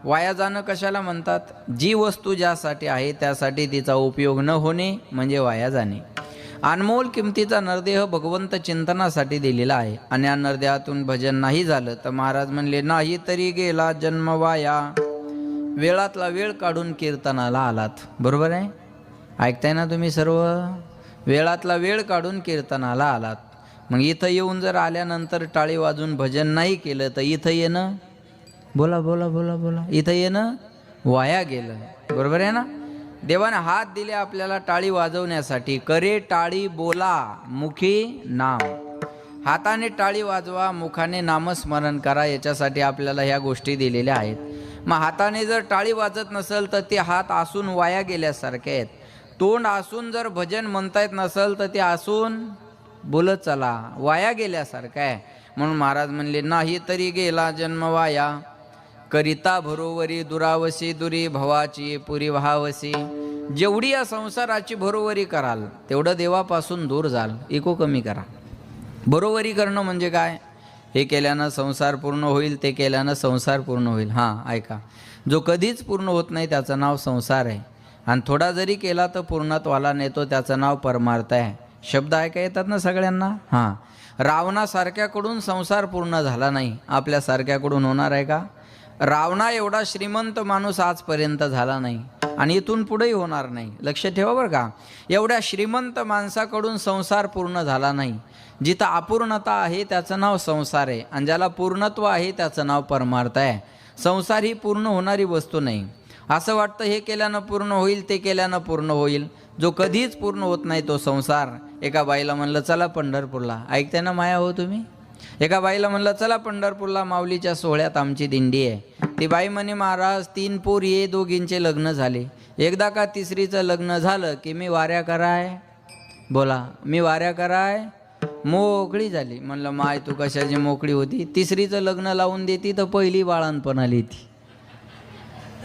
वाया जाणं कशाला म्हणतात? जी वस्तू ज्यासाठी आहे त्यासाठी तिचा उपयोग न होणे म्हणजे वाया जाणे. अनमोल किमतीचा नरदेह भगवंत चिंतनासाठी दिलेला आहे आणि या नरदेहातून भजन नाही झालं तर महाराज म्हणले नाही तरी गेला जन्म वाया. वेळातला वेळ काढून कीर्तनाला आलात. बरोबर आहे? ऐकताय ना तुम्ही सर्व? वेळातला वेळ काढून कीर्तनाला आलात. मग इथं येऊन जर आल्यानंतर टाळी वाजून भजन नाही केलं तर इथं येणं, बोला बोला बोला बोला, इथं येणं वाया गेलं. बरोबर आहे ना? देवाने हात दिले आपल्याला टाळी वाजवण्यासाठी. करे टाळी बोला मुखी नाम. हाताने टाळी वाजवा, मुखाने नामस्मरण करा. याच्यासाठी आपल्याला ह्या गोष्टी दिलेल्या आहेत. मग हाताने जर टाळी वाजत नसेल तर ते हात आसून वाया गेल्यासारखे आहेत. तोंड आसून जर भजन म्हणता येत नसेल तर ते आसून बोलत चला, वाया गेल्यासारखं आहे. म्हणून महाराज म्हणले नाही तरी गेला जन्म वाया. करिता भरोवरी दुरावसी दुरी भवाची पुरी व्हावसी. जेवढी या संसाराची भरोवरी कराल तेवढं देवापासून दूर जाल. इको कमी करा. बरोबरी करणं म्हणजे काय? हे केल्यानं संसार पूर्ण होईल, ते केल्यानं संसार पूर्ण होईल. हां ऐका, जो कधीच पूर्ण होत नाही त्याचं नाव संसार आहे. आणि थोडा जरी केला तर पूर्णत्वाला नेतो त्याचं नाव परमार्थ आहे. शब्द ऐका येतात ना सगळ्यांना? हां. रावणासारख्याकडून संसार पूर्ण झाला नाही, आपल्यासारख्याकडून होणार आहे का? रावणा एवढा श्रीमंत माणूस आजपर्यंत झाला नाही आणि इथून पुढेही होणार नाही. लक्ष ठेवा बरं का. एवढ्या श्रीमंत माणसाकडून संसार पूर्ण झाला नाही. जिथं अपूर्णता आहे त्याचं नाव संसार आहे आणि ज्याला पूर्णत्व आहे त्याचं नाव परमार्थ आहे. संसार ही पूर्ण होणारी वस्तू नाही. असं वाटतं हे केल्यानं पूर्ण होईल, ते केल्यानं पूर्ण होईल. जो कधीच पूर्ण होत नाही तो संसार. एका बाईला म्हणलं चला पंढरपूरला. ऐकते ना माया हो तुम्ही? एका बाईला म्हणलं चला पंढरपूरला, माऊलीच्या सोहळ्यात आमची दिंडी आहे. ती बाई म्हणे महाराज 3 पोरी दोघींचे लग्न झाले. एकदा का तिसरीचं लग्न झालं की मी वाऱ्या कराय, बोला मी वाऱ्या कराय मोकळी झाली. म्हणलं माय तू कशाची मोकळी होती? तिसरीचं लग्न लावून देती तर पहिली बाळांपण आली ती.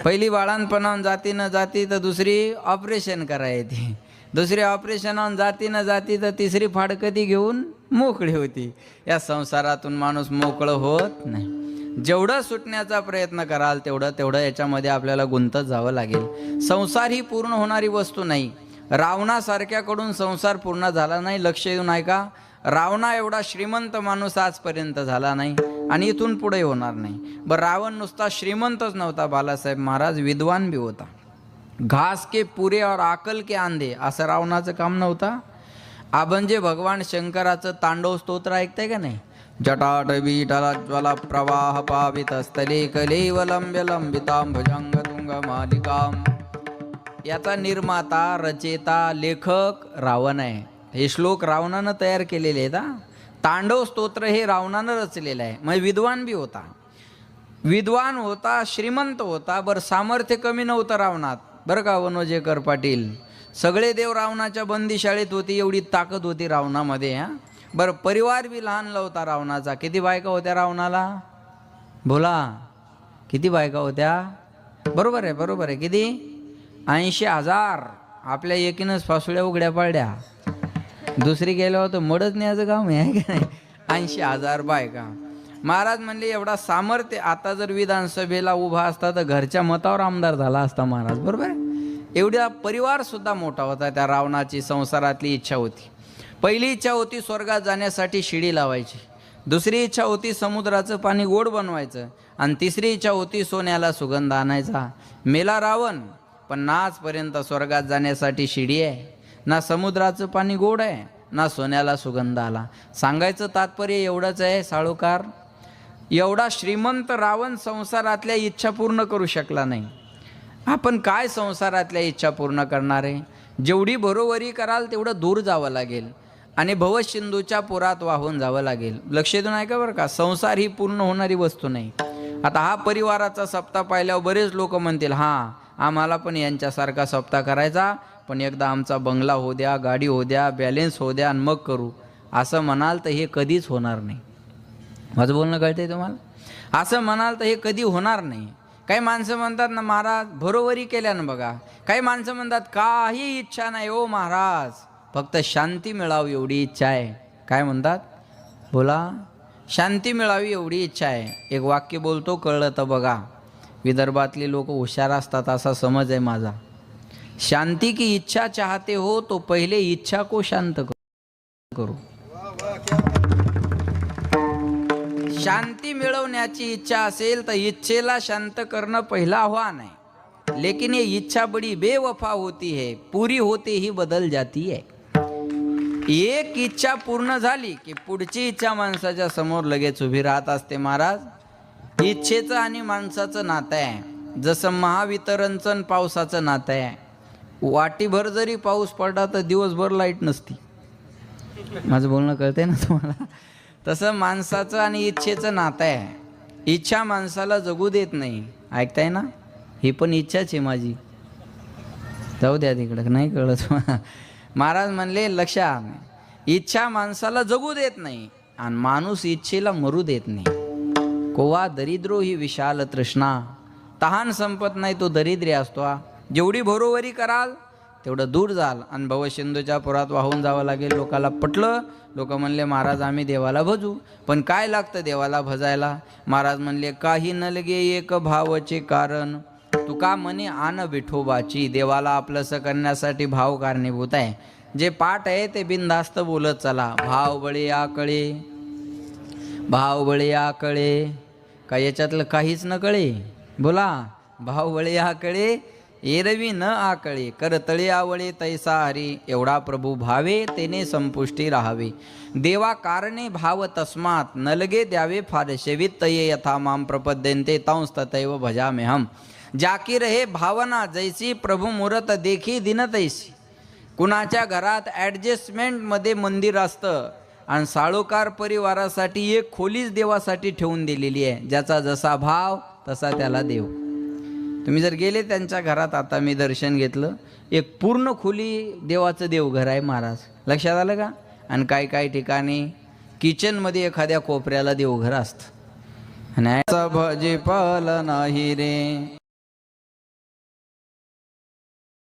पहिली बाळांपणाहून जाती न जाती तर दुसरी ऑपरेशन करायची. दुसरी ऑपरेशनाहून जाती न जाती तर तिसरी फाडकती घेऊन मोकळी होती. या संसारातून माणूस मोकळं होत नाही. जेवढं सुटण्याचा प्रयत्न कराल तेवढं याच्यामध्ये आपल्याला गुंतत जावं लागेल. संसार ही पूर्ण होणारी वस्तू नाही. रावणासारख्याकडून संसार पूर्ण झाला नाही. लक्ष देऊन ऐका. रावणा एवढा श्रीमंत माणूस आजपर्यंत झाला नाही आणि इथून पुढे होणार नाही. बरं, रावण नुसता श्रीमंतच नव्हता, बालासाहेब महाराज विद्वान बी होता. घास के पुरे और अकल के आंधे असं रावणाचं काम नव्हता. म्हणजे भगवान शंकराचं तांडव स्तोत्र ऐकताय का नाही? जटाट विठला ज्वला प्रवाह पावित स्थले कलेवलंब्य लंबितां भुजंग तुंग मालिकाम. याचा निर्माता, रचेता, लेखक रावण आहे. हे श्लोक रावणानं तयार केलेले आहेत. तांडव स्तोत्र हे रावणानं रचलेलं आहे. मग विद्वान बी होता, विद्वान होता, श्रीमंत होता. बरं, सामर्थ्य कमी नव्हतं रावणात बरं का वनोजेकर पाटील. सगळे देव रावणाच्या बंदीशाळेत होती, एवढी ताकद होती रावणामध्ये. बरं, परिवार बी लहान होता रावणाचा. किती बायका होत्या रावणाला? बोला, किती बायका होत्या? बरोबर आहे, बरोबर आहे. किती? 80,000. आपल्या एकीनंच फासुळ्या उघड्या पडल्या. दुसरी गेल्यावर तर मडच न्यायचं काम आहे की नाही? 80,000 बायका. महाराज म्हणले एवढा सामर्थ्य. आता जर विधानसभेला उभा असता तर घरच्या मतावर आमदार झाला असता महाराज. बरोबर आहे? एवढा परिवार सुद्धा मोठा होता. त्या रावणाची संसारातली इच्छा होती. पहिली इच्छा होती स्वर्गात जाण्यासाठी शिडी लावायची. दुसरी इच्छा होती समुद्राचं पाणी गोड बनवायचं. आणि तिसरी इच्छा होती सोन्याला सुगंध आणायचा. मेला रावण, पण ना आजपर्यंत स्वर्गात जाण्यासाठी शिडी आहे, ना समुद्राचं पाणी गोड आहे, ना सोन्याला सुगंध आला. सांगायचं तात्पर्य एवढंच आहे साळुकार, एवढा श्रीमंत रावण संसारातल्या इच्छा पूर्ण करू शकला नाही. आपण काय संसारातल्या इच्छा पूर्ण करणार आहे? जेवढी बरोबरी कराल तेवढं दूर जावं लागेल आणि भवसिंधूच्या पुरात वाहून जावं लागेल. लक्ष देऊन ऐका बरं का. संसार ही पूर्ण होणारी वस्तू नाही. आता हा परिवाराचा सप्ताह पाहिल्यावर बरेच लोक म्हणतील हां आम्हाला पण यांच्यासारखा सप्ताह करायचा, पण एकदा आमचा बंगला हो द्या, गाडी हो द्या, बॅलेन्स हो द्या आणि मग करू. असं म्हणाल तर हे कधीच होणार नाही. माझं बोलणं कळतंय तुम्हाला? असं म्हणाल तर हे कधी होणार नाही. काही माणसं म्हणतात ना महाराज बरोबरी केल्यानं बघा. काही माणसं म्हणतात काही इच्छा नाही हो महाराज, फक्त शांती मिळावी एवढी इच्छा आहे. काय म्हणतात? बोला, शांती मिळावी एवढी इच्छा आहे. एक वाक्य बोलतो, कळलं तर बघा. विदर्भातले लोक हुशार असतात असा समज आहे माझा. शांति की इच्छा चाहते हो तो पहले इच्छा को शांत करो. शांती मिळवण्याची इच्छा असेल तर इच्छेला शांत करणं पहिला आव्हान आहे. लेकिन ये इच्छा बड़ी बेवफा होती है, पूरी होते ही बदल जाती है. एक इच्छा पूर्ण झाली की पुढची इच्छा माणसाच्या समोर लगेच उभी राहत असते. महाराज, इच्छेचं आणि माणसाचं नातं आहे जसं महावितरणचं आणि पावसाचं नातं आहे. वाटीभर जरी पाऊस पडला तर दिवसभर लाईट नसती. माझं बोलणं कळतंय ना तुम्हाला? तसं माणसाचं आणि इच्छेचं नातं आहे. इच्छा माणसाला जगू देत नाही. ऐकताय ना? ही पण इच्छाच आहे माझी. जाऊ द्या तिकडं, नाही कळत. महाराज म्हणले लक्षात, इच्छा माणसाला जगू देत नाही आणि माणूस इच्छेला मरू देत नाही. कोवा दरिद्रो ही विशाल तृष्णा. तहान संपत नाही तो दरिद्री असतो. जेवढी भरोवरी कराल तेवढं दूर जाल. आणि भवसिंधूच्या पुरात वाहून जावं लागेल. लोकाला पटलं. लोक म्हणले महाराज आम्ही देवाला भजू. पण काय लागतं देवाला भजायला? महाराज म्हणले काही न लगे एक भावचे कारण. तुका म्हणे आन विठोबाची. देवाला आपलंसं करण्यासाठी भाव कारणीभूत आहे. जे पाठ आहे ते बिनधास्त बोलत चला. भाव बळे आकळे, भाव बळे आकळे. का याच्यातलं काहीच न कळे? बोला. भाव बळे आकळे एरवी न आकळे. करतळे आवळे तैसा हरी. एवढा प्रभू भावे तेने संपुष्टी राहावे. देवा कारणे भाव तस्मात न लगे द्यावे फारसे. वित्तये यथा माम प्रपद्यन्ते तंस तथैव भजाम्यहम. जाकी रहे भावना जैसी प्रभू मूरत देखी दिन तैसी. कुणाच्या घरात ॲडजस्टमेंटमध्ये मंदिर असतं आणि साळोकार परिवारासाठी एक खोलीच देवासाठी ठेवून दिलेली आहे. ज्याचा जसा भाव तसा त्याला देव. तुम्ही जर गेले त्यांच्या घरात, आता मी दर्शन घेतलं, एक पूर्ण खोली देवाचं देवघर आहे महाराज. लक्षात आलं का? आणि काही ठिकाणी किचनमध्ये एखाद्या कोपऱ्याला देवघर असतं. आणि भजी पाल नाही रे.